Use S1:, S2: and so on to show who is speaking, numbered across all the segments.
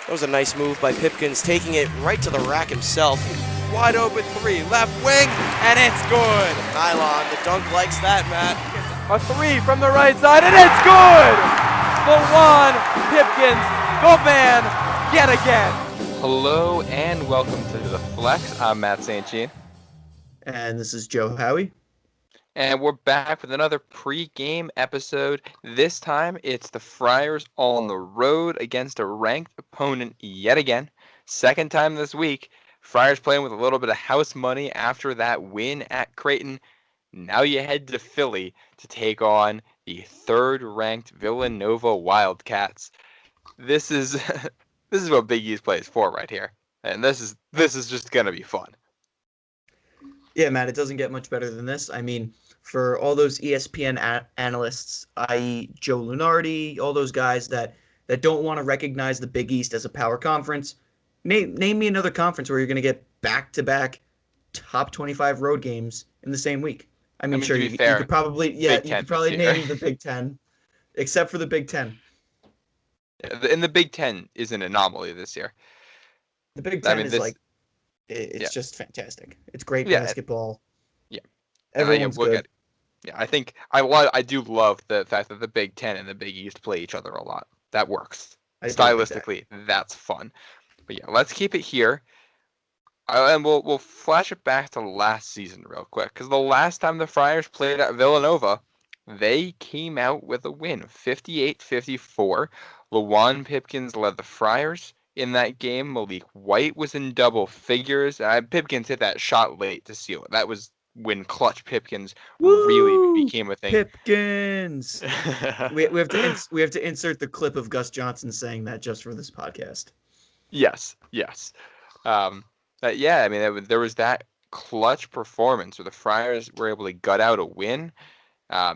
S1: That was a nice move by Pipkins, taking it right to the rack himself. Wide open three, left wing, and it's good. Nylon, the dunk likes that, Matt.
S2: A three from the right side, and it's good! Lawan Pipkins, the man, yet again.
S3: Hello and welcome to The Flex. I'm Matt St. Jean.
S4: And this is Joe Howie.
S3: And we're back with another pre-game episode. This time, it's the Friars on the road against a ranked opponent yet again. Second time this week. Friars playing with a little bit of house money after that win at Creighton. Now you head to Philly to take on the third-ranked Villanova Wildcats. This is what Big East plays for right here, and this is just gonna be fun.
S4: Yeah, Matt, it doesn't get much better than this. I mean, for all those ESPN analysts, i.e. Joe Lunardi, all those guys that don't want to recognize the Big East as a power conference, name me another conference where you're going to get back-to-back top 25 road games in the same week. I mean sure, you could probably name the Big Ten, except for the Big Ten.
S3: And the Big Ten is an anomaly this year.
S4: The Big Ten it's just fantastic. It's great basketball.
S3: Yeah.
S4: Everyone's good.
S3: I do love the fact that the Big Ten and the Big East play each other a lot. That works. Stylistically, that's fun. But yeah, let's keep it here. And we'll flash it back to last season real quick. Because the last time the Friars played at Villanova, they came out with a win, 58-54. Lawan Pipkins led the Friars in that game. Malik White was in double figures. Pipkins hit that shot late to seal it. That was when clutch Pipkins really became a thing.
S4: Pipkins. we have to insert the clip of Gus Johnson saying that just for this podcast.
S3: Yes. I mean, there was that clutch performance where the Friars were able to gut out a win.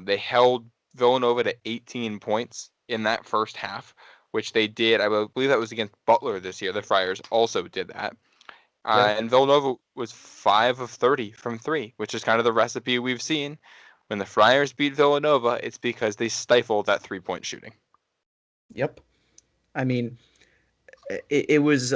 S3: They held Villanova to 18 points in that first half, which they did. I believe that was against Butler this year. The Friars also did that. And Villanova was 5 of 30 from three, which is kind of the recipe we've seen. When the Friars beat Villanova, it's because they stifled that three-point shooting.
S4: Yep. I mean, it was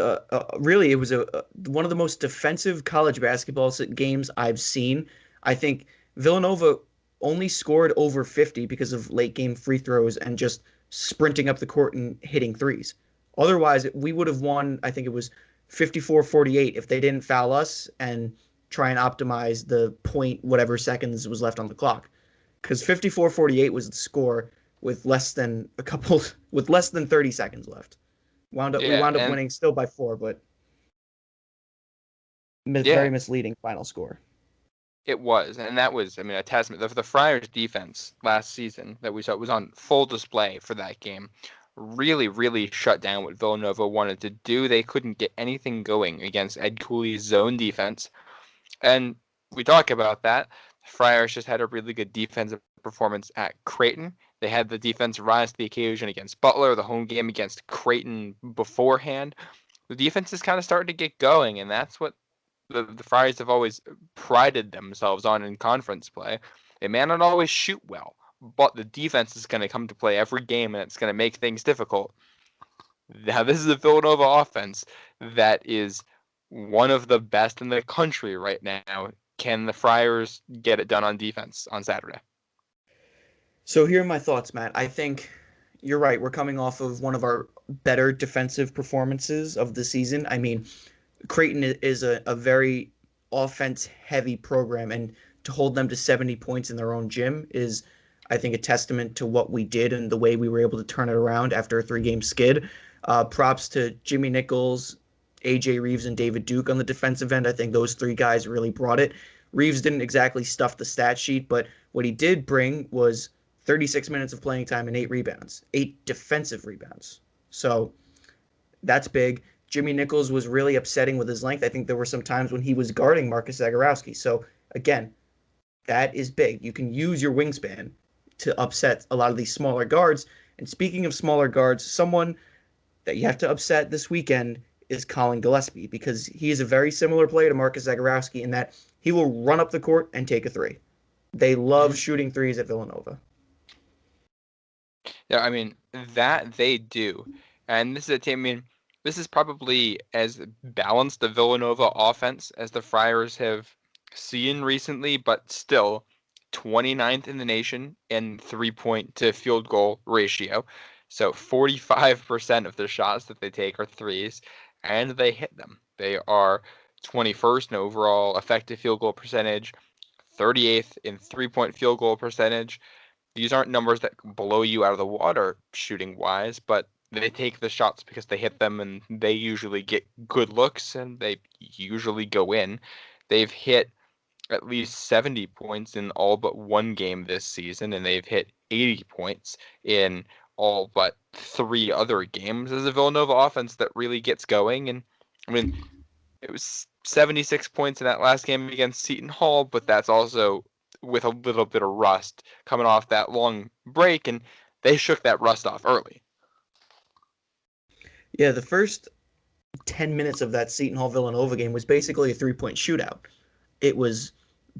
S4: really one of the most defensive college basketball games I've seen. I think Villanova only scored over 50 because of late game free throws and just sprinting up the court and hitting threes. Otherwise, we would have won, I think it was 54-48 if they didn't foul us and try and optimize the point whatever seconds was left on the clock. Because 54-48 was the score with less than 30 seconds left. We wound up winning still by 4, but very misleading final score.
S3: It was, and that was, I mean, a testament. The Friars' defense last season that we saw was on full display for that game. Really, really shut down what Villanova wanted to do. They couldn't get anything going against Ed Cooley's zone defense. And we talk about that. The Friars just had a really good defensive performance at Creighton. They had the defense rise to the occasion against Butler, the home game against Creighton beforehand. The defense is kind of starting to get going, and that's what the Friars have always prided themselves on in conference play. They may not always shoot well, but the defense is going to come to play every game, and it's going to make things difficult. Now, this is a Villanova offense that is one of the best in the country right now. Can the Friars get it done on defense on Saturday?
S4: So here are my thoughts, Matt. I think you're right. We're coming off of one of our better defensive performances of the season. I mean, Creighton is a very offense-heavy program, and to hold them to 70 points in their own gym is, I think, a testament to what we did and the way we were able to turn it around after a 3-game skid. Props to Jimmy Nichols, AJ Reeves, and David Duke on the defensive end. I think those 3 guys really brought it. Reeves didn't exactly stuff the stat sheet, but what he did bring was 36 minutes of playing time and 8 rebounds, 8 defensive rebounds. So that's big. Jimmy Nichols was really upsetting with his length. I think there were some times when he was guarding Marcus Zagorowski. So again, that is big. You can use your wingspan to upset a lot of these smaller guards. And speaking of smaller guards, someone that you have to upset this weekend is Colin Gillespie, because he is a very similar player to Marcus Zagorowski in that he will run up the court and take a 3. They love shooting threes at Villanova.
S3: Yeah, I mean, that they do. And this is a team, I mean, this is probably as balanced a Villanova offense as the Friars have seen recently, but still 29th in the nation in 3-point to field goal ratio. So 45% of the shots that they take are threes, and they hit them. They are 21st in overall effective field goal percentage, 38th in 3-point field goal percentage. These aren't numbers that blow you out of the water shooting wise, but they take the shots because they hit them and they usually get good looks and they usually go in. They've hit at least 70 points in all but one game this season, and they've hit 80 points in all but 3 other games. As a Villanova offense that really gets going, and I mean, it was 76 points in that last game against Seton Hall, but that's also with a little bit of rust coming off that long break, and they shook that rust off early.
S4: Yeah, the first 10 minutes of that Seton Hall Villanova game was basically a 3-point shootout. It was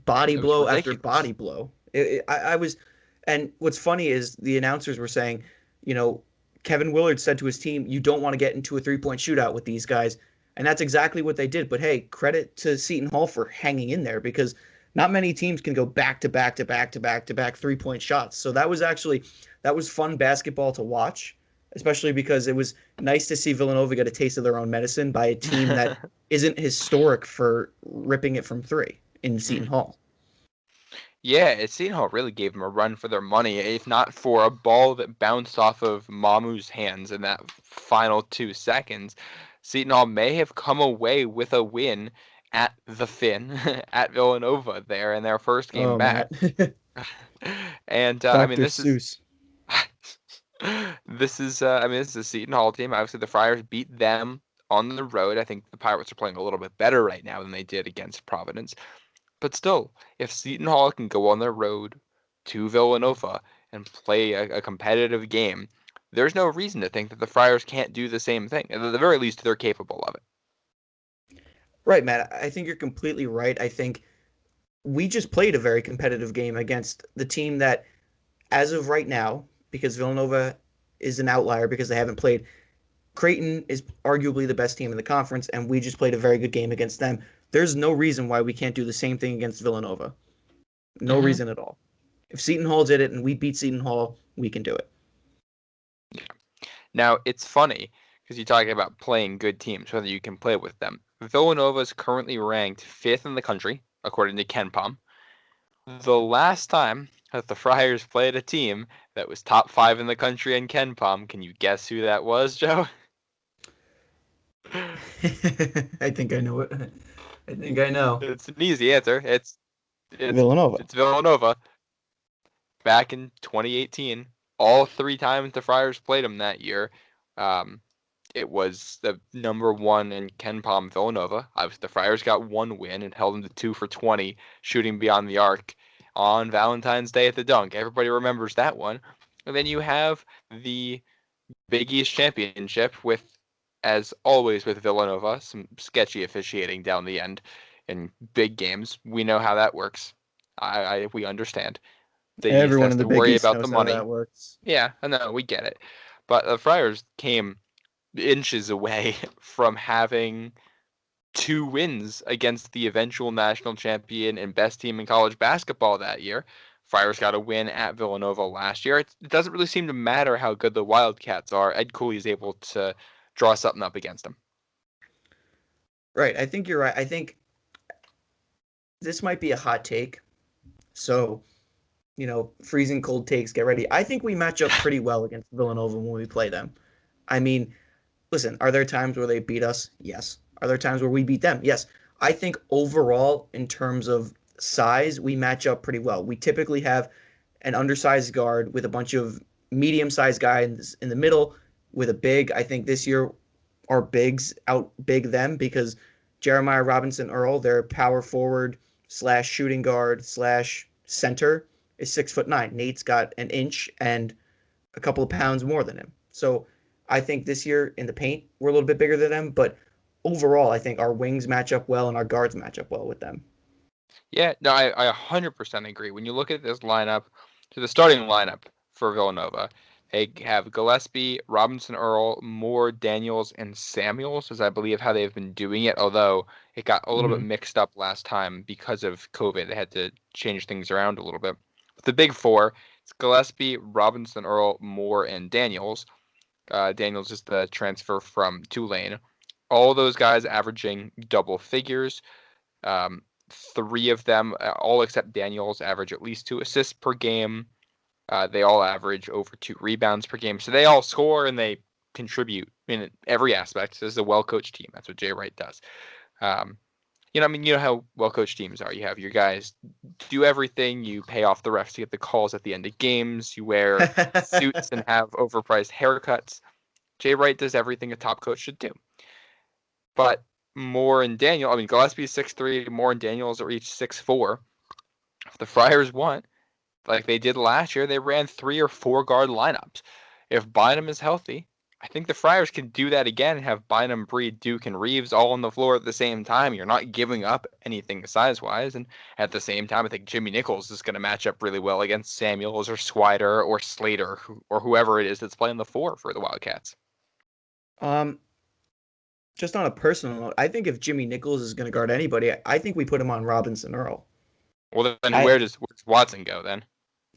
S4: body
S3: It was
S4: blow after
S3: ridiculous.
S4: body blow. I was, and what's funny is the announcers were saying, Kevin Willard said to his team, you don't want to get into a 3-point shootout with these guys. And that's exactly what they did. But hey, credit to Seton Hall for hanging in there because not many teams can go back to back to back to back to back 3-point shots. So that was fun basketball to watch, especially because it was nice to see Villanova get a taste of their own medicine by a team that isn't historic for ripping it from 3 in Seton Hall.
S3: Yeah, Seton Hall really gave them a run for their money, if not for a ball that bounced off of Mamu's hands in that final 2 seconds. Seton Hall may have come away with a win at the Finn, at Villanova there in their first game back.
S4: Matt.
S3: And I mean,
S4: Dr. Seuss.
S3: this is a Seton Hall team. Obviously, the Friars beat them on the road. I think the Pirates are playing a little bit better right now than they did against Providence. But still, if Seton Hall can go on their road to Villanova and play a competitive game, there's no reason to think that the Friars can't do the same thing. At the very least, they're capable of it.
S4: Right, Matt. I think you're completely right. I think we just played a very competitive game against the team that, as of right now, because Villanova is an outlier because they haven't played, Creighton is arguably the best team in the conference, and we just played a very good game against them. There's no reason why we can't do the same thing against Villanova. No reason at all. If Seton Hall did it and we beat Seton Hall, we can do it.
S3: Yeah. Now, it's funny because you're talking about playing good teams, whether you can play with them. Villanova is currently ranked 5th in the country, according to KenPom. The last time that the Friars played a team that was top 5 in the country in KenPom, can you guess who that was, Joe?
S4: I think I know it. I think I know.
S3: It's an easy answer. It's
S4: Villanova.
S3: It's Villanova. Back in 2018, all 3 times the Friars played them that year, it was the number 1 in KenPom Villanova. Obviously, the Friars got 1 win and held them to 2 for 20, shooting beyond the arc on Valentine's Day at the Dunk. Everybody remembers that one. And then you have the Big East Championship with, as always with Villanova, some sketchy officiating down the end in big games. We know how that works. We understand. The East
S4: Everyone
S3: has
S4: in the
S3: to
S4: Big
S3: worry
S4: East
S3: about
S4: knows
S3: the
S4: how
S3: money.
S4: that works.
S3: Yeah, I know, we get it. But the Friars came inches away from having 2 wins against the eventual national champion and best team in college basketball that year. Friars got a win at Villanova last year. It doesn't really seem to matter how good the Wildcats are. Ed Cooley's able to draw something up against them.
S4: Right. I think you're right. I think this might be a hot take. So, freezing cold takes, get ready. I think we match up pretty well against Villanova when we play them. I mean, listen, are there times where they beat us? Yes. Are there times where we beat them? Yes. I think overall, in terms of size, we match up pretty well. We typically have an undersized guard with a bunch of medium-sized guys in the middle with a big. I think this year our bigs out big them because Jeremiah Robinson Earl, their power forward / shooting guard / center, is 6'9". Nate's got an inch and a couple of pounds more than him. So I think this year in the paint, we're a little bit bigger than them, but overall, I think our wings match up well and our guards match up well with them.
S3: Yeah, no, I 100% agree. When you look at this lineup, to the starting lineup for Villanova, They have Gillespie, Robinson Earl, Moore, Daniels, and Samuels, is I believe how they've been doing it, although it got a little bit mixed up last time because of COVID. They had to change things around a little bit. But the big four, it's Gillespie, Robinson Earl, Moore, and Daniels. Daniels is the transfer from Tulane. All those guys averaging double figures. Three of them, all except Daniels, average at least 2 assists per game. They all average over 2 rebounds per game. So they all score and they contribute in every aspect. This is a well-coached team. That's what Jay Wright does. You know how well-coached teams are. You have your guys do everything. You pay off the refs to get the calls at the end of games. You wear suits and have overpriced haircuts. Jay Wright does everything a top coach should do. But Moore and Gillespie is 6'3", Moore and Daniels are each 6'4". If the Friars want, like they did last year, they ran 3 or 4 guard lineups. If Bynum is healthy, I think the Friars can do that again and have Bynum, Breed, Duke, and Reeves all on the floor at the same time. You're not giving up anything size-wise. And at the same time, I think Jimmy Nichols is going to match up really well against Samuels or Swider or Slater or whoever it is that's playing the 4 for the Wildcats.
S4: Just on a personal note, I think if Jimmy Nichols is going to guard anybody, I think we put him on Robinson Earl.
S3: Well, then where does Watson go then?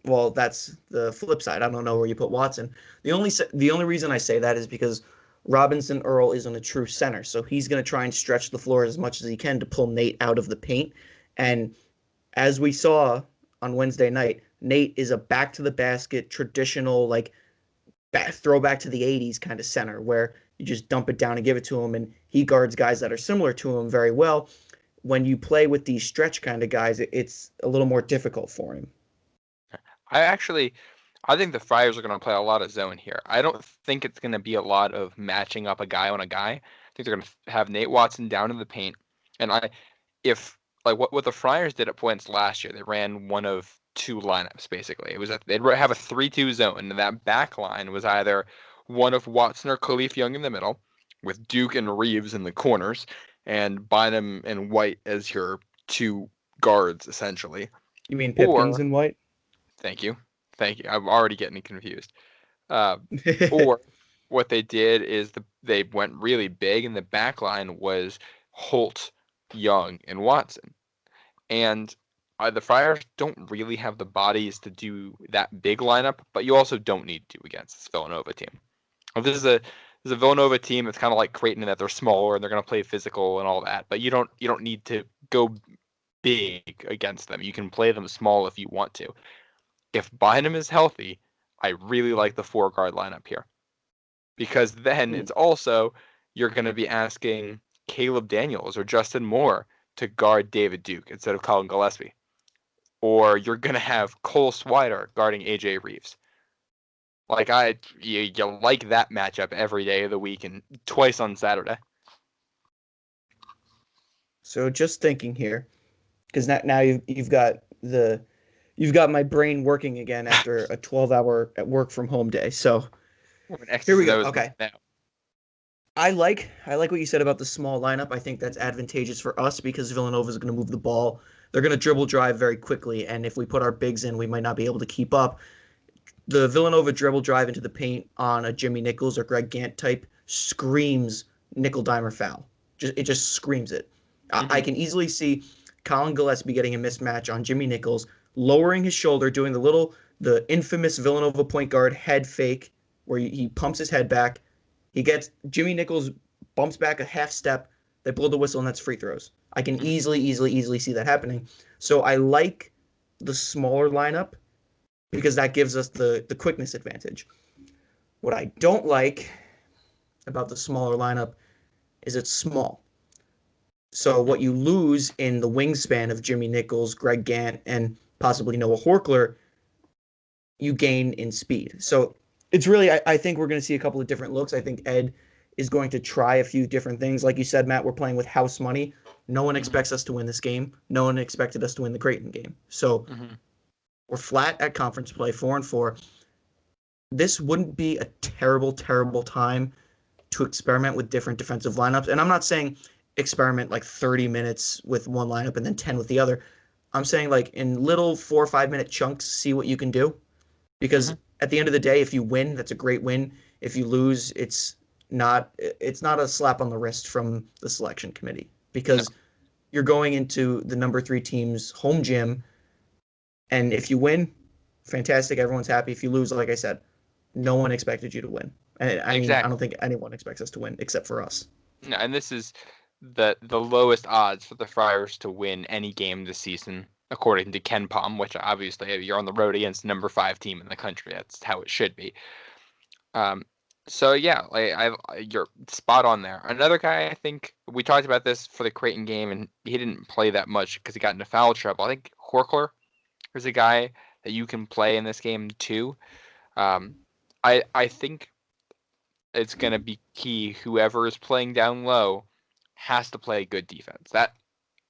S4: Well, that's the flip side. I don't know where you put Watson. The only reason I say that is because Robinson Earl isn't a true center, so he's going to try and stretch the floor as much as he can to pull Nate out of the paint. And as we saw on Wednesday night, Nate is a back to the basket, traditional throwback to the 80s kind of center where you just dump it down and give it to him, and he guards guys that are similar to him very well. When you play with these stretch kind of guys, it's a little more difficult for him.
S3: I think the Friars are going to play a lot of zone here. I don't think it's going to be a lot of matching up a guy on a guy. I think they're going to have Nate Watson down in the paint. And what the Friars did at points last year, they ran one of 2 lineups basically. It was they'd have a 3-2 zone, and that back line was either one of Watson or Khalif Young in the middle, with Duke and Reeves in the corners, and Bynum and White as your 2 guards essentially.
S4: You mean Pipkins and White?
S3: Thank you. I'm already getting confused. Or what they did is they went really big, and the back line was Holt, Young, and Watson. And the Friars don't really have the bodies to do that big lineup, but you also don't need to against this Villanova team. This is a Villanova team that's kind of like Creighton in that they're smaller and they're going to play physical and all that, but you don't need to go big against them. You can play them small if you want to. If Bynum is healthy, I really like the 4 guard lineup here, because then it's also you're going to be asking Caleb Daniels or Justin Moore to guard David Duke instead of Colin Gillespie, or you're going to have Cole Swider guarding AJ Reeves. You like that matchup every day of the week and twice on Saturday.
S4: So just thinking here, because now you've got my brain working again after a 12-hour at work from home day. So here we go. Okay.
S3: Now.
S4: I like what you said about the small lineup. I think that's advantageous for us because Villanova is going to move the ball. They're going to dribble drive very quickly, and if we put our bigs in, we might not be able to keep up. The Villanova dribble drive into the paint on a Jimmy Nichols or Greg Gant type screams nickel dimer foul. It just screams it. Mm-hmm. I can easily see Colin Gillespie getting a mismatch on Jimmy Nichols, lowering his shoulder, doing the infamous Villanova point guard head fake where he pumps his head back. Jimmy Nichols bumps back a half step, they blow the whistle, and that's free throws. I can easily see that happening. So I like the smaller lineup because that gives us the quickness advantage. What I don't like about the smaller lineup is it's small. So what you lose in the wingspan of Jimmy Nichols, Greg Gant, and possibly Noah Horkler, you gain in speed. So it's really, I think we're going to see a couple of different looks. I think Ed is going to try a few different things. Like you said, Matt, we're playing with house money. No one expects us to win this game. No one expected us to win the Creighton game. So we're flat at conference play, 4-4. This wouldn't be a terrible, terrible time to experiment with different defensive lineups. And I'm not saying experiment like 30 minutes with one lineup and then 10 with the other. I'm saying like in little 4 or 5 minute chunks, see what you can do. Because at the end of the day, if you win, that's a great win. If you lose, it's not a slap on the wrist from the selection committee
S3: No,
S4: because you're going into the number 3 team's home gym, and if you win, fantastic, everyone's happy. If you lose, like I said, no one expected you to win. And I mean, I don't
S3: exactly.
S4: think anyone expects us to win except for us.
S3: No, and this is the lowest odds for the Friars to win any game this season, according to Ken Palm, which obviously you're on the road against the number 5 team in the country. That's how it should be. Um, so yeah, like you're spot on there. Another guy, I think we talked about this for the Creighton game, and he didn't play that much because he got into foul trouble. I think Horkler is a guy that you can play in this game too. Um, I think it's going to be key. Whoever is playing down low has to play good defense. That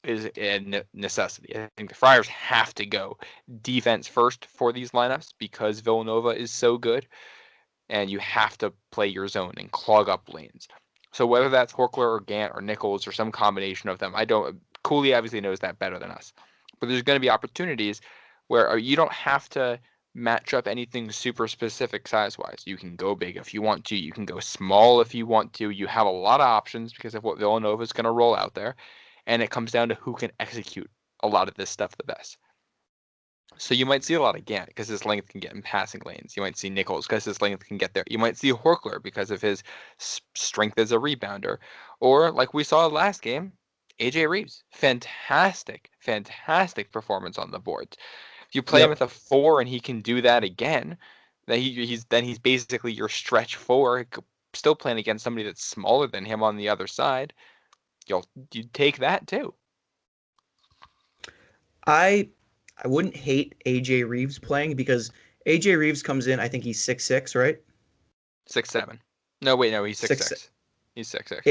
S3: is a necessity. I think the Friars have to go defense first for these lineups because Villanova is so good, and you have to play your zone and clog up lanes. So whether that's Horkler or Gant or Nichols or some combination of them, I don't. Cooley obviously knows that better than us, but there's going to be opportunities where you don't have to match up anything super specific size wise. You can go big if you want to. You can go small if you want to. You have a lot of options because of what Villanova is going to roll out there, and it comes down to who can execute a lot of this stuff the best. So you might see a lot of Gant because his length can get in passing lanes. You might see Nichols because his length can get there. You might see Horkler because of his strength as a rebounder. Or like we saw last game, AJ Reeves. Fantastic, fantastic performance on the boards. If you play him
S4: Yep.
S3: at the 4 and he can do that again, then he's basically your stretch 4, still playing against somebody that's smaller than him on the other side. You take that too.
S4: I I wouldn't hate AJ Reeves playing because AJ Reeves comes in, I think he's 6'6", right?
S3: 6'7". No, wait, no, he's
S4: 6
S3: 6'6". He's 6'6".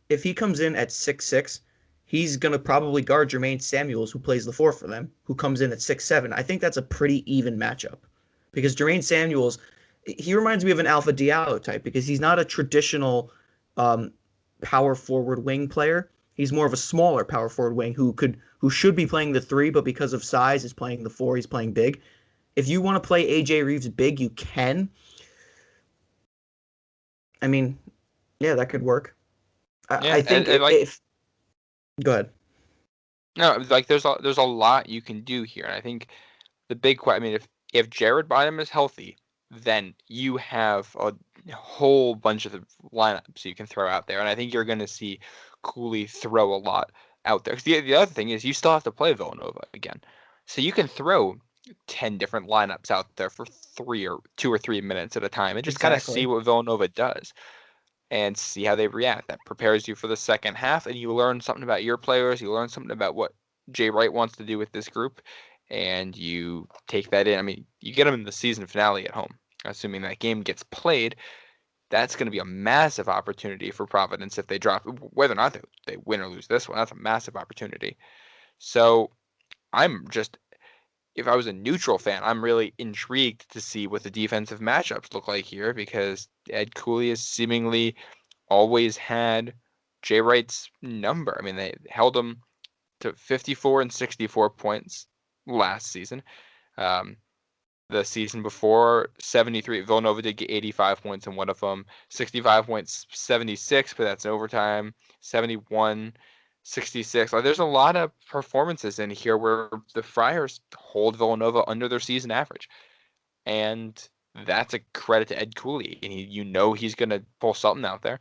S4: if he comes in at 6'6", he's gonna probably guard Jermaine Samuels, who plays the 4 for them, who comes in at 6'7". I think that's a pretty even matchup because Jermaine Samuels, he reminds me of an Alpha Diallo type because he's not a traditional um, power forward wing player. He's more of a smaller power forward wing who should be playing the 3, but because of size is playing the 4. He's playing big. If you want to play AJ Reeves big, you can. I mean, yeah, that could work. I
S3: Yeah,
S4: think
S3: and like
S4: if go ahead.
S3: no, like there's a lot you can do here, and I think the big question. I mean, if Jared Bynum is healthy, then you have a whole bunch of the lineups you can throw out there, and I think you're going to see Cooley throw a lot out there. 'Cause the other thing is you still have to play Villanova again, so you can throw 10 different lineups out there for 2 or 3 minutes at a time, and just kind of see
S4: Exactly.
S3: what Villanova does and see how they react. That prepares you for the second half, and you learn something about your players. You learn something about what Jay Wright wants to do with this group, and you take that in. I mean, you get them in the season finale at home, assuming that game gets played. That's going to be a massive opportunity for Providence if they drop, whether or not they win or lose this one. That's a massive opportunity. So I'm just, if I was a neutral fan, I'm really intrigued to see what the defensive matchups look like here because Ed Cooley has seemingly always had Jay Wright's number. I mean, they held him to 54 and 64 points last season. Um, the season before, 73. Villanova did get 85 points in one of them. 65 points, 76, but that's in overtime. 71, 66. Like, there's a lot of performances in here where the Friars hold Villanova under their season average. And that's a credit to Ed Cooley. And he's going to pull something out there.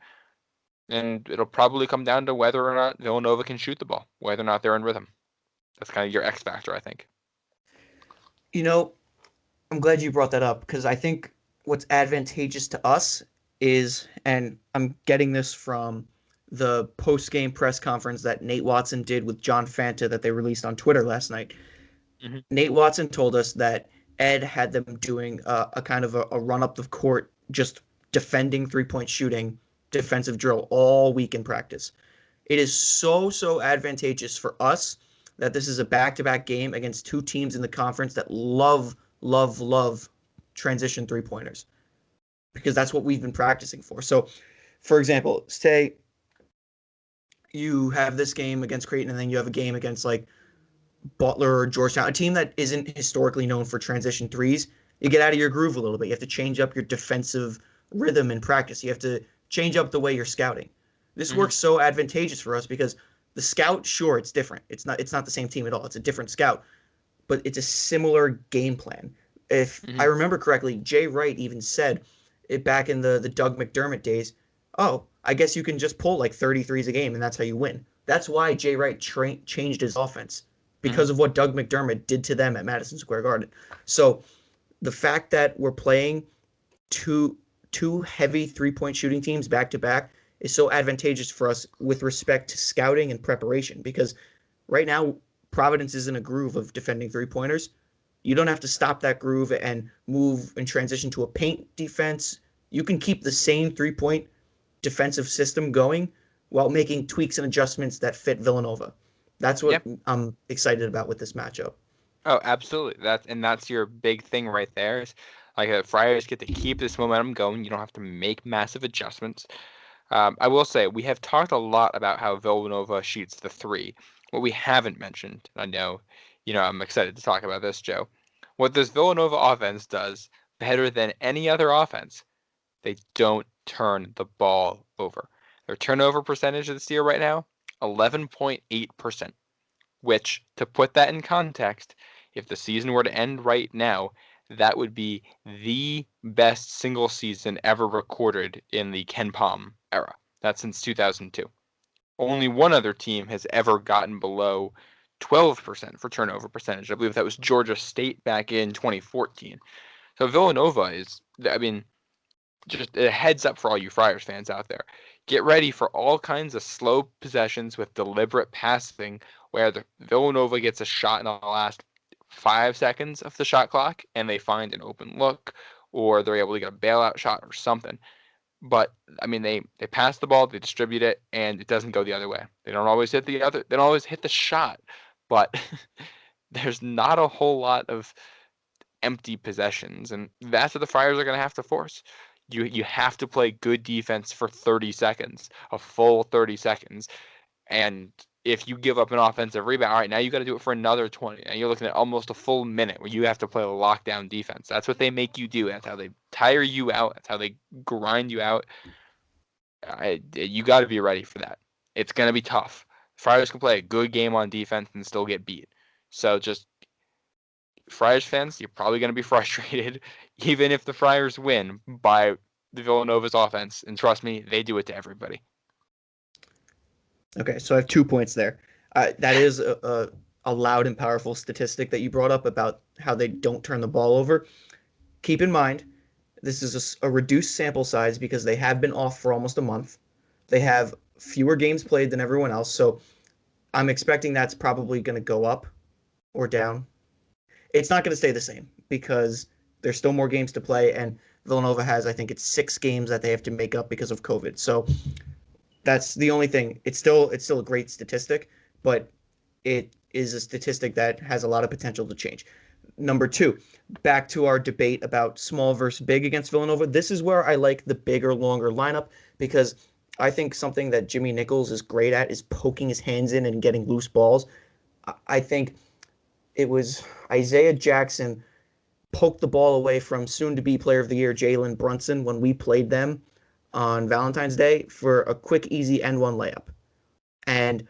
S3: And it'll probably come down to whether or not Villanova can shoot the ball, whether or not they're in rhythm. That's kind of your X factor, I think.
S4: You know, I'm glad you brought that up because I think what's advantageous to us is, and I'm getting this from the post-game press conference that Nate Watson did with John Fanta that they released on Twitter last night.
S3: Mm-hmm.
S4: Nate Watson told us that Ed had them doing a kind of a run up the court, just defending 3-point shooting defensive drill all week in practice. It is so advantageous for us that this is a back-to-back game against 2 teams in the conference that love transition 3-pointers because that's what we've been practicing for. So, for example, say you have this game against Creighton and then you have a game against like Butler or Georgetown, a team that isn't historically known for transition threes. You get out of your groove a little bit. You have to change up your defensive rhythm in practice. You have to change up the way you're scouting. This
S3: Mhm.
S4: works so advantageous for us because the scout, sure, it's different. It's not the same team at all. It's a different scout, but it's a similar game plan. If I
S3: Mhm.
S4: remember correctly, Jay Wright even said it back in the Doug McDermott days. Oh, I guess you can just pull like 33s a game and that's how you win. That's why Jay Wright changed his offense because
S3: Mhm.
S4: of what Doug McDermott did to them at Madison Square Garden. So the fact that we're playing two two heavy 3-point shooting teams back to back is so advantageous for us with respect to scouting and preparation because right now Providence is in a groove of defending 3-pointers. You don't have to stop that groove and move and transition to a paint defense. You can keep the same 3-point defensive system going while making tweaks and adjustments that fit Villanova. That's what
S3: Yeah.
S4: I'm excited about with this matchup.
S3: Oh, absolutely. That's your big thing right there. Is like the Friars get to keep this momentum going. You don't have to make massive adjustments. I will say we have talked a lot about how Villanova shoots the three. What we haven't mentioned, I know, I'm excited to talk about this, Joe. What this Villanova offense does better than any other offense, they don't turn the ball over. Their turnover percentage this year right now, 11.8%, which, to put that in context, if the season were to end right now, that would be the best single season ever recorded in the Ken Palm era. That's since 2002. Only one other team has ever gotten below 12% for turnover percentage. I believe that was Georgia State back in 2014. So Villanova is, I mean, just a heads up for all you Friars fans out there. Get ready for all kinds of slow possessions with deliberate passing where the Villanova gets a shot in the last 5 seconds of the shot clock and they find an open look or they're able to get a bailout shot or something. But I mean they pass the ball, they distribute it, and it doesn't go the other way. They don't always hit the shot, but there's not a whole lot of empty possessions, and that's what the Friars are going to have to force. You have to play good defense for 30 seconds, a full 30 seconds, and if you give up an offensive rebound, all right, now you got to do it for another 20, and you're looking at almost a full minute where you have to play a lockdown defense. That's what they make you do. That's how they tire you out. That's how they grind you out. You got to be ready for that. It's going to be tough. Friars can play a good game on defense and still get beat. So just Friars fans, you're probably going to be frustrated, even if the Friars win by the Villanova's offense. And trust me, they do it to everybody.
S4: Okay, so I have 2 points there. That is a loud and powerful statistic that you brought up about how they don't turn the ball over. Keep in mind, this is a reduced sample size because they have been off for almost a month. They have fewer games played than everyone else, so I'm expecting that's probably going to go up or down. It's not going to stay the same because there's still more games to play, and Villanova has, I think, it's 6 games that they have to make up because of COVID. So that's the only thing. It's still a great statistic, but it is a statistic that has a lot of potential to change. Number two, back to our debate about small versus big against Villanova. This is where I like the bigger, longer lineup because I think something that Jimmy Nichols is great at is poking his hands in and getting loose balls. I think it was Isaiah Jackson poked the ball away from soon-to-be Player of the Year Jalen Brunson when we played them on Valentine's Day for a quick, easy end-one layup. And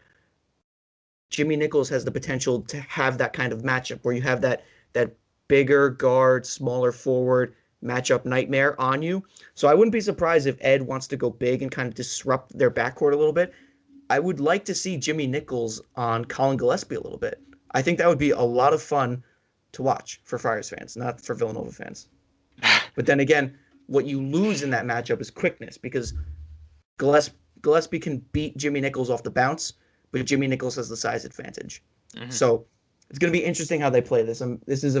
S4: Jimmy Nichols has the potential to have that kind of matchup where you have that bigger guard, smaller forward matchup nightmare on you. So I wouldn't be surprised if Ed wants to go big and kind of disrupt their backcourt a little bit. I would like to see Jimmy Nichols on Colin Gillespie a little bit. I think that would be a lot of fun to watch for Friars fans, not for Villanova fans. But then again, what you lose in that matchup is quickness because Gillespie can beat Jimmy Nichols off the bounce, but Jimmy Nichols has the size advantage.
S3: Mm-hmm.
S4: So it's going to be interesting how they play this. This is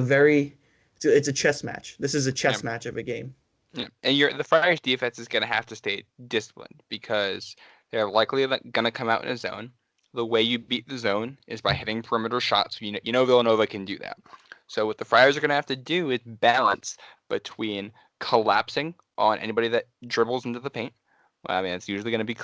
S4: it's a chess match. This is a chess match of a game.
S3: Yeah. And the Friars defense is going to have to stay disciplined because they're likely going to come out in a zone. The way you beat the zone is by hitting perimeter shots. You know Villanova can do that. So what the Friars are going to have to do is balance between collapsing on anybody that dribbles into the paint. Well, I mean, it's usually going to be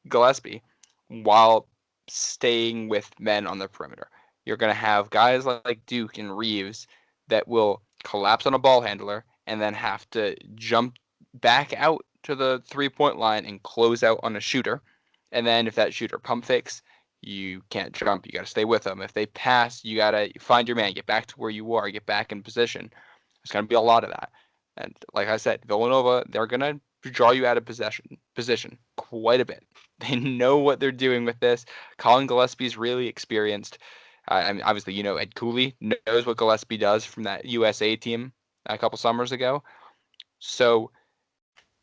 S3: Gillespie, while staying with men on the perimeter. You're going to have guys like Duke and Reeves that will collapse on a ball handler, and then have to jump back out to the 3-point line and close out on a shooter. And then if that shooter pump fakes, you can't jump. You got to stay with them. If they pass, you got to find your man, get back to where you are, get back in position. There's going to be a lot of that. And like I said, Villanova, they're going to draw you out of position quite a bit. They know what they're doing with this. Colin Gillespie's really experienced. I mean, obviously, Ed Cooley knows what Gillespie does from that USA team a couple summers ago. So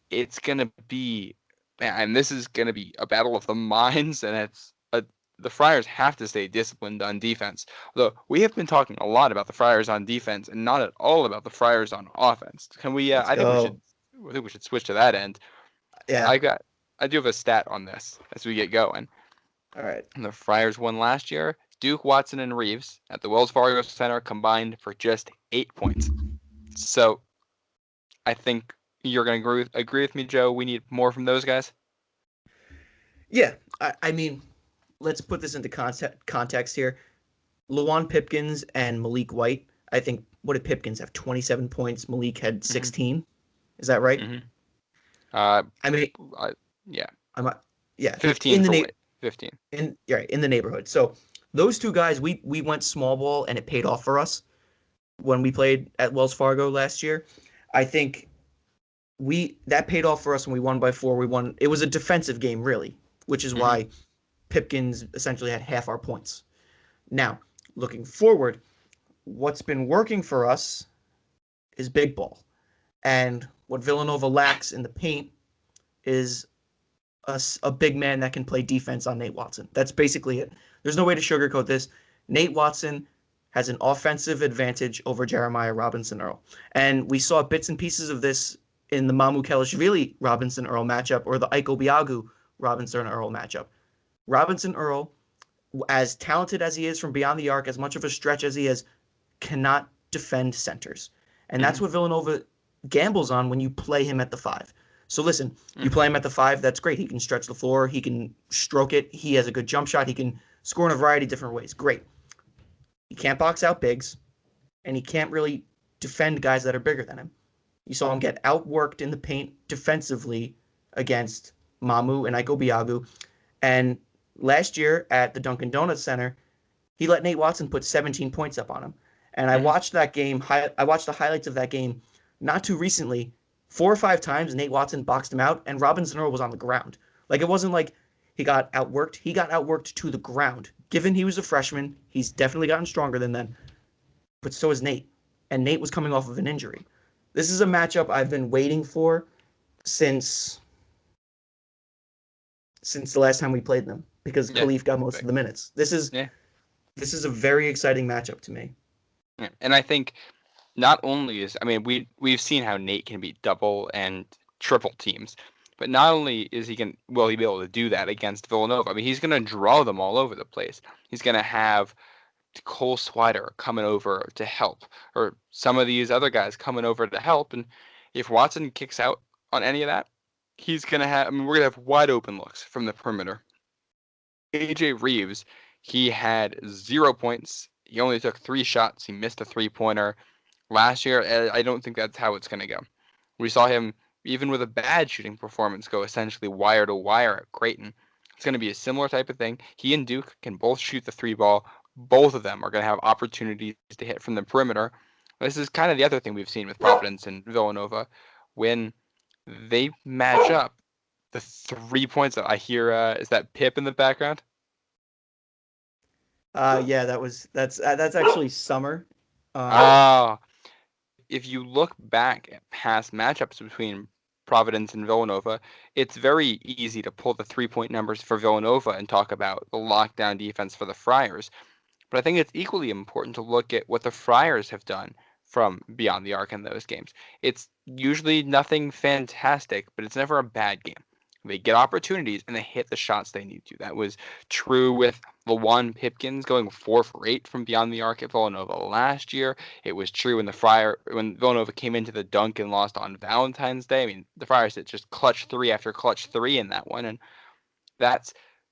S3: it's going to be, and this is going to be a battle of the minds, and the Friars have to stay disciplined on defense. Although we have been talking a lot about the Friars on defense and not at all about the Friars on offense. Can we?
S4: Let's
S3: I think
S4: go.
S3: we should switch to that end.
S4: Yeah.
S3: I do have a stat on this as we get going.
S4: All right.
S3: The Friars won last year. Duke, Watson, and Reeves at the Wells Fargo Center combined for just 8 points. So I think you're going to agree with me, Joe. We need more from those guys.
S4: Yeah. I mean, let's put this into context here. Lawan Pipkins and Malik White. I think, what did Pipkins have? 27 points. Malik had 16. Is that right?
S3: Mm-hmm.
S4: I mean,
S3: yeah.
S4: Yeah.
S3: 15
S4: in
S3: for
S4: the
S3: White. 15.
S4: In the neighborhood. So those two guys, we went small ball and it paid off for us when we played at Wells Fargo last year. I think that paid off for us when we won by 4. We won. It was a defensive game, really, which is why Pipkins essentially had half our points. Now, looking forward, what's been working for us is big ball. And what Villanova lacks in the paint is a big man that can play defense on Nate Watson. That's basically it. There's no way to sugarcoat this. Nate Watson has an offensive advantage over Jeremiah Robinson Earl. And we saw bits and pieces of this in the Mamu Kelishvili Robinson Earl matchup or the Ike Obiagu Robinson Earl matchup. Robinson Earl, as talented as he is from beyond the arc, as much of a stretch as he is, cannot defend centers. And that's what Villanova gambles on when you play him at the 5. So listen, you play him at the 5, that's great. He can stretch the floor. He can stroke it. He has a good jump shot. He can score in a variety of different ways. Great. He can't box out bigs, and he can't really defend guys that are bigger than him. You saw him get outworked in the paint defensively against Mamu and Ike Obiagu. And last year at the Dunkin' Donuts Center, he let Nate Watson put 17 points up on him. And I watched that game. I watched the highlights of that game not too recently. 4 or 5 times, Nate Watson boxed him out, and Robinson Earl was on the ground. Like, it wasn't like he got outworked. He got outworked to the ground. Given he was a freshman, he's definitely gotten stronger than then. But so is Nate. And Nate was coming off of an injury. This is a matchup I've been waiting for since the last time we played them, because Khalif got most of the minutes. This is a very exciting matchup to me.
S3: Yeah. And I think not only we've seen how Nate can beat double and triple teams, but not only will he be able to do that against Villanova. I mean, he's going to draw them all over the place. He's going to have Cole Swider coming over to help, or some of these other guys coming over to help. And if Watson kicks out on any of that, he's going to have, we're going to have wide open looks from the perimeter. AJ Reeves, he had 0 points. He only took 3 shots. He missed a 3-pointer. Last year, I don't think that's how it's going to go. We saw him, even with a bad shooting performance, go essentially wire to wire at Creighton. It's going to be a similar type of thing. He and Duke can both shoot the 3 ball. Both of them are going to have opportunities to hit from the perimeter. This is kind of the other thing we've seen with Providence and Villanova. When they match up, the 3 points that I hear, is that Pip in the background?
S4: Yeah, that's actually Summer.
S3: If you look back at past matchups between Providence and Villanova, it's very easy to pull the 3-point numbers for Villanova and talk about the lockdown defense for the Friars. But I think it's equally important to look at what the Friars have done from beyond the arc in those games. It's usually nothing fantastic, but it's never a bad game. They get opportunities and they hit the shots they need to. That was true with Lawan Pipkins going 4 for 8 from beyond the arc at Villanova last year. It was true when Villanova came into the dunk and lost on Valentine's Day. I mean, the Friars hit just clutch 3 after clutch 3 in that one, and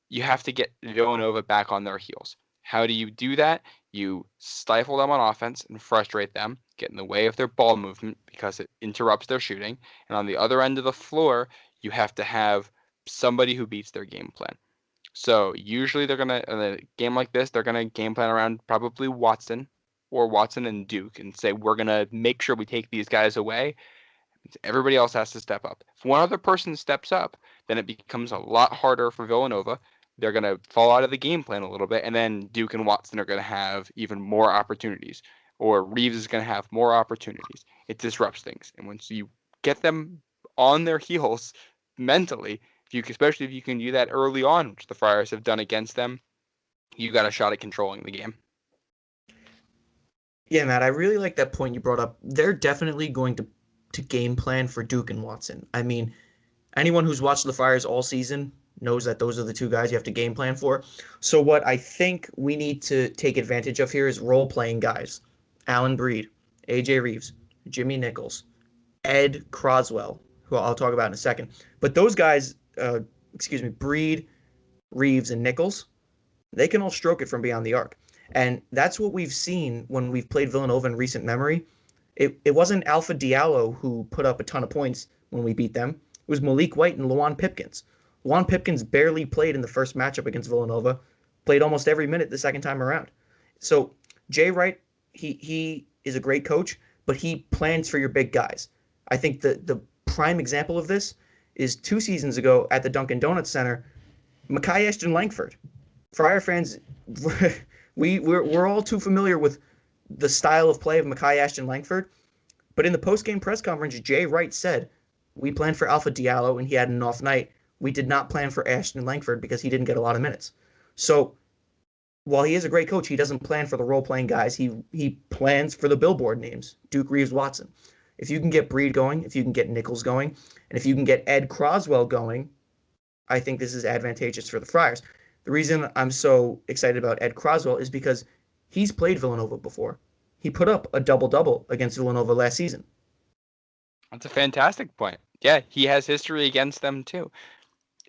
S3: you have to get Villanova back on their heels. How do you do that? You stifle them on offense and frustrate them. get in the way of their ball movement because it interrupts their shooting. And on the other end of the floor, you have to have somebody who beats their game plan. So usually they're going to, in a game like this, they're going to game plan around probably Watson or Watson and Duke and say, we're going to make sure we take these guys away. Everybody else has to step up. If one other person steps up, then it becomes a lot harder for Villanova. They're going to fall out of the game plan a little bit, and then Duke and Watson are going to have even more opportunities, or Reeves is going to have more opportunities. It disrupts things. And once you get them on their heels mentally, especially if you can do that early on, which the Friars have done against them, you got a shot at controlling the game.
S4: Yeah, Matt, I really like that point you brought up. They're definitely going to game plan for Duke and Watson. I mean, anyone who's watched the Friars all season knows that those are the two guys you have to game plan for. So what I think we need to take advantage of here is role-playing guys. Alan Breed, AJ Reeves, Jimmy Nichols, Ed Croswell, who I'll talk about in a second. But those guys, Breed, Reeves, and Nichols, they can all stroke it from beyond the arc. And that's what we've seen when we've played Villanova in recent memory. It wasn't Alpha Diallo who put up a ton of points when we beat them. It was Malik White and Lawan Pipkins. Lawan Pipkins barely played in the first matchup against Villanova, played almost every minute the second time around. So Jay Wright, he is a great coach, but he plans for your big guys. I think the prime example of this is 2 seasons ago at the Dunkin' Donuts Center, Mekhi Ashton Langford. Friar fans, we're all too familiar with the style of play of Mekhi Ashton Langford, but in the post-game press conference, Jay Wright said, we planned for Alpha Diallo and he had an off night. We did not plan for Ashton Langford because he didn't get a lot of minutes. So while he is a great coach, he doesn't plan for the role-playing guys. He plans for the billboard names, Duke, Reeves, Watson. If you can get Breed going, if you can get Nichols going, and if you can get Ed Croswell going, I think this is advantageous for the Friars. The reason I'm so excited about Ed Croswell is because he's played Villanova before. He put up a double-double against Villanova last season.
S3: That's a fantastic point. Yeah, he has history against them too.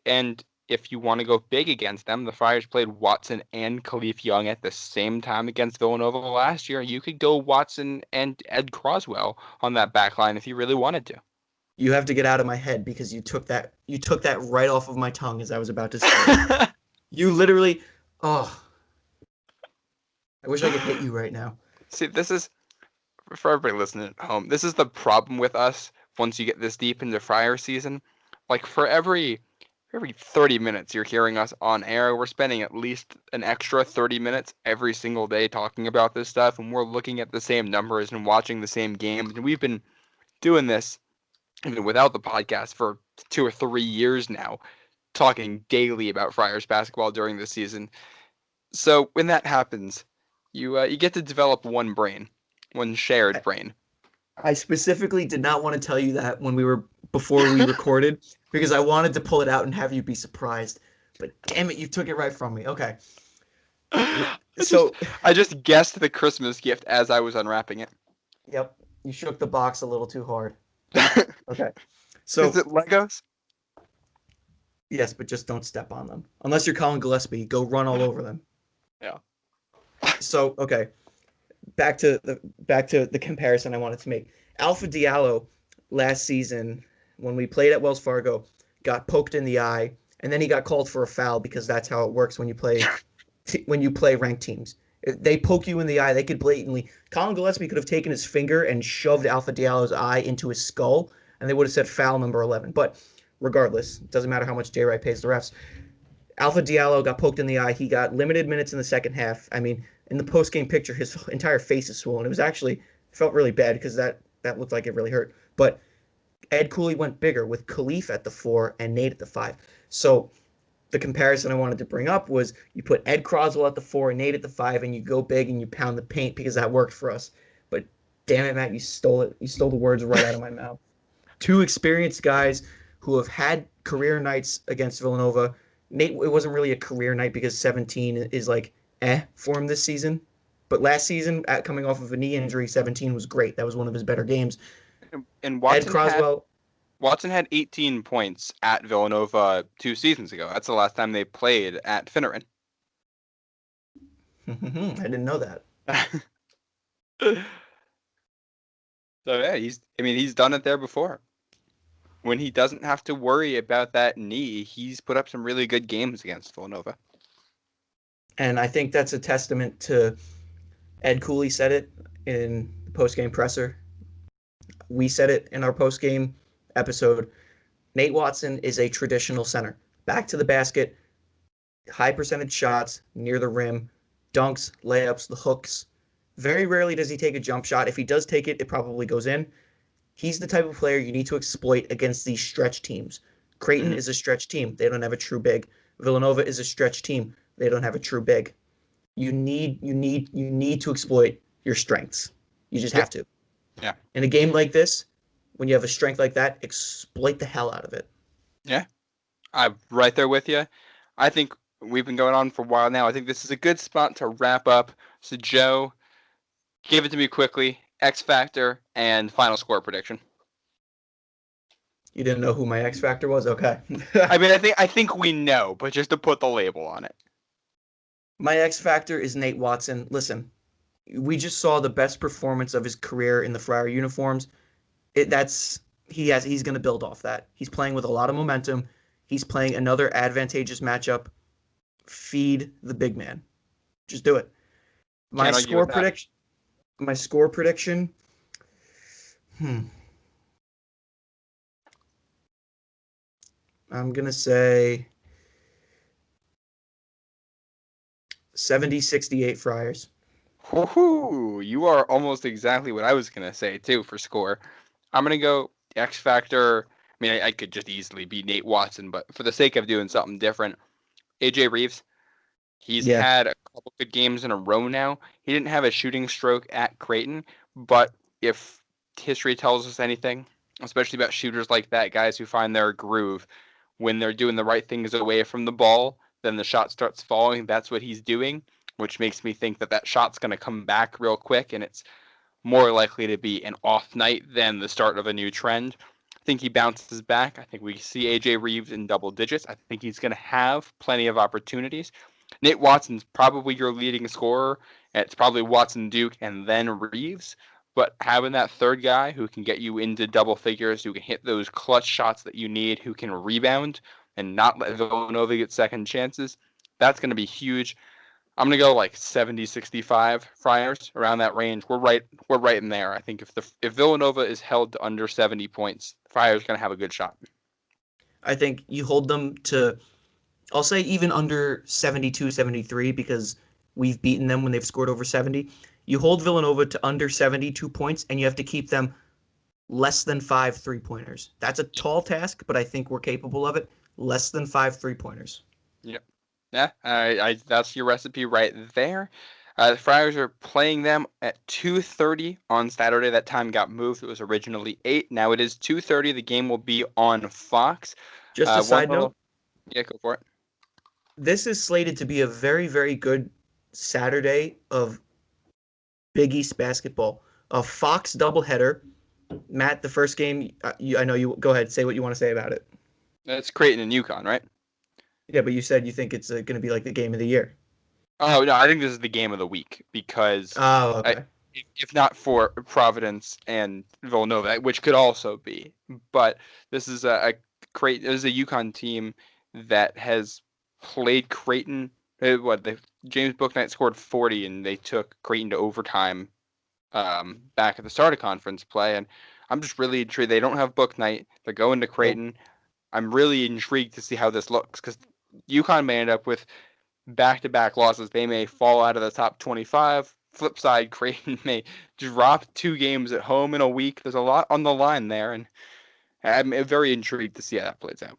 S3: And if you want to go big against them, the Friars played Watson and Khalif Young at the same time against Villanova last year. You could go Watson and Ed Croswell on that back line if you really wanted to.
S4: You have to get out of my head because you took that right off of my tongue as I was about to say. You literally, I wish I could hit you right now.
S3: See, this is, for everybody listening at home, this is the problem with us once you get this deep into Friar season. Like, for every 30 minutes you're hearing us on air, we're spending at least an extra 30 minutes every single day talking about this stuff, and we're looking at the same numbers and watching the same games. And we've been doing this even without the podcast for 2 or 3 years now, talking daily about Friars basketball during the season. So when that happens, you get to develop one brain, one shared brain.
S4: I specifically did not want to tell you that before we recorded because I wanted to pull it out and have you be surprised. But damn it, you took it right from me. Okay.
S3: I just guessed the Christmas gift as I was unwrapping it.
S4: Yep, you shook the box a little too hard. Okay. So
S3: is it Legos?
S4: Yes, but just don't step on them. Unless you're Colin Gillespie, go run all over them.
S3: Yeah.
S4: So, okay. Back to the comparison I wanted to make. Alpha Diallo last season, when we played at Wells Fargo, got poked in the eye, and then he got called for a foul because that's how it works when you play ranked teams. If they poke you in the eye, they could blatantly. Colin Gillespie could have taken his finger and shoved Alpha Diallo's eye into his skull, and they would have said foul number 11. But regardless, it doesn't matter how much Jay Wright pays the refs. Alpha Diallo got poked in the eye. He got limited minutes in the second half. I mean, in the post-game picture, his entire face is swollen. It felt really bad because that looked like it really hurt. But Ed Cooley went bigger with Khalif at the 4 and Nate at the 5. So the comparison I wanted to bring up was you put Ed Croswell at the 4 and Nate at the 5, and you go big and you pound the paint because that worked for us. But damn it, Matt, you stole it. You stole the words right out of my mouth. 2 experienced guys who have had career nights against Villanova. Nate, it wasn't really a career night because 17 is like for him this season. But last season, coming off of a knee injury, 17 was great. That was one of his better games.
S3: And Watson had 18 points at Villanova 2 seasons ago. That's the last time they played at Finneran.
S4: I didn't know that.
S3: So yeah, he's done it there before. When he doesn't have to worry about that knee, he's put up some really good games against Villanova.
S4: And I think that's a testament to Ed Cooley said it in the post-game presser. We said it in our post-game episode. Nate Watson is a traditional center. Back to the basket, high percentage shots near the rim, dunks, layups, the hooks. Very rarely does he take a jump shot. If he does take it, it probably goes in. He's the type of player you need to exploit against these stretch teams. Creighton is a stretch team. They don't have a true big. Villanova is a stretch team. They don't have a true big. You need to exploit your strengths. You just have to.
S3: Yeah.
S4: In a game like this, when you have a strength like that, exploit the hell out of it.
S3: Yeah. I'm right there with you. I think we've been going on for a while now. I think this is a good spot to wrap up. So, Joe, give it to me quickly. X Factor and final score prediction.
S4: You didn't know who my X Factor was? Okay.
S3: I mean, I think we know, but just to put the label on it.
S4: My X Factor is Nate Watson. Listen, we just saw the best performance of his career in the Friar uniforms. He's going to build off that. He's playing with a lot of momentum. He's playing another advantageous matchup. Feed the big man. Just do it. My score prediction. I'm going to say 70-68 Friars.
S3: Woohoo! You are almost exactly what I was going to say, too, for score. I'm going to go X Factor. I mean, I could just easily be Nate Watson, but for the sake of doing something different, AJ Reeves. He's had a couple good games in a row now. He didn't have a shooting stroke at Creighton, but if history tells us anything, especially about shooters like that, guys who find their groove, when they're doing the right things away from the ball, then the shot starts falling. That's what he's doing, which makes me think that shot's going to come back real quick, and it's more likely to be an off night than the start of a new trend. I think he bounces back. I think we see AJ Reeves in double digits. I think he's going to have plenty of opportunities. Nate Watson's probably your leading scorer. It's probably Watson, Duke, and then Reeves. But having that third guy who can get you into double figures, who can hit those clutch shots that you need, who can rebound and not let Villanova get second chances, that's going to be huge. I'm going to go like 70-65 Friars, around that range. We're right in there. I think if Villanova is held to under 70 points, Friars are going to have a good shot.
S4: I think you hold them to, I'll say even under 72, 73, because we've beaten them when they've scored over 70. You hold Villanova to under 72 points, and you have to keep them less than 5 3-pointers. That's a tall task, but I think we're capable of it. Less than 5 3-pointers.
S3: Yep. Yeah, that's your recipe right there. The Friars are playing them at 2:30 on Saturday. That time got moved. It was originally 8. Now it is 2:30. The game will be on Fox.
S4: Just a side note.
S3: Yeah, go for it.
S4: This is slated to be a very, very good Saturday of Big East basketball. A Fox doubleheader. Matt, the first game, I know you. Go ahead, say what you want to say about it.
S3: That's Creighton and UConn, right?
S4: Yeah, but you said you think it's going to be like the game of the year.
S3: Oh, no, I think this is the game of the week because
S4: okay.
S3: If not for Providence and Villanova, which could also be, but this is a UConn team that has played Creighton. James Bouknight scored 40 and they took Creighton to overtime back at the start of conference play, and I'm just really intrigued. They don't have Bouknight. They're going to Creighton. I'm really intrigued to see how this looks because UConn may end up with back-to-back losses. They may fall out of the top 25. Flip side, Creighton may drop 2 games at home in a week. There's a lot on the line there, and I'm very intrigued to see how that plays out.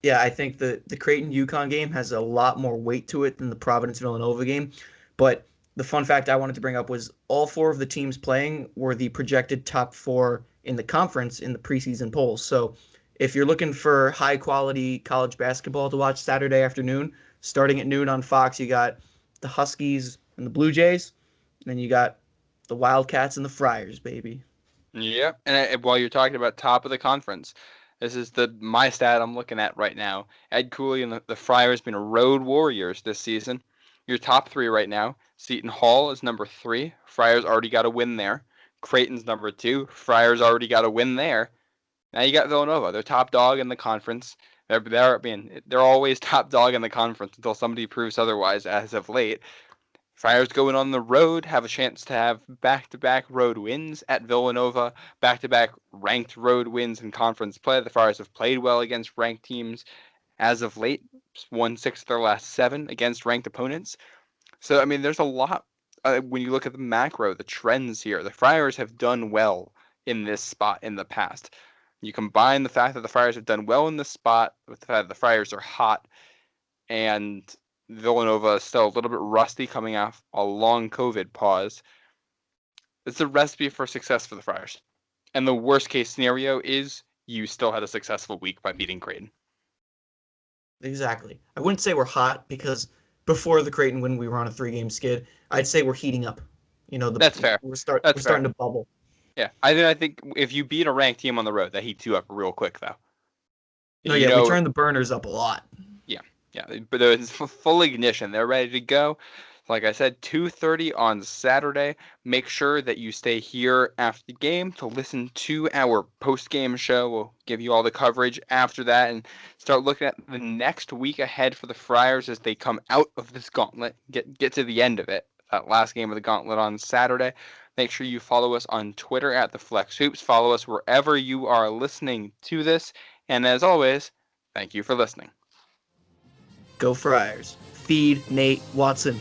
S4: Yeah, I think the Creighton-UConn game has a lot more weight to it than the Providence-Villanova game. But the fun fact I wanted to bring up was all 4 of the teams playing were the projected top 4 in the conference in the preseason polls. So if you're looking for high-quality college basketball to watch Saturday afternoon, starting at noon on Fox, you got the Huskies and the Blue Jays, and then you got the Wildcats and the Friars, baby.
S3: Yeah, and while you're talking about top of the conference, this is my stat I'm looking at right now. Ed Cooley and the Friars been road warriors this season. Your top 3 right now, Seton Hall is number 3. Friars already got a win there. Creighton's number 2. Friars already got a win there. Now you got Villanova. They're top dog in the conference. They're always top dog in the conference until somebody proves otherwise as of late. Friars going on the road have a chance to have back-to-back road wins at Villanova, back-to-back ranked road wins in conference play. The Friars have played well against ranked teams as of late, won 6 of their last 7 against ranked opponents. So, I mean, there's a lot. When you look at the macro, the trends here, the Friars have done well in this spot in the past. You combine the fact that the Friars have done well in this spot with the fact that the Friars are hot and Villanova is still a little bit rusty coming off a long COVID pause. It's a recipe for success for the Friars. And the worst case scenario is you still had a successful week by beating Creighton.
S4: Exactly. I wouldn't say we're hot because before the Creighton win, we were on a 3-game skid. I'd say we're heating up.
S3: That's fair.
S4: We're starting to bubble.
S3: Yeah, I think if you beat a ranked team on the road, that heats you up real quick, though.
S4: No, we turn the burners up a lot.
S3: Yeah, but it's full ignition. They're ready to go. Like I said, 2:30 on Saturday. Make sure that you stay here after the game to listen to our post-game show. We'll give you all the coverage after that and start looking at the next week ahead for the Friars as they come out of this gauntlet, get to the end of it. That last game of the gauntlet on Saturday. Make sure you follow us on Twitter at the Flex Hoops. Follow us wherever you are listening to this. And as always, thank you for listening.
S4: Go Friars. Feed Nate Watson.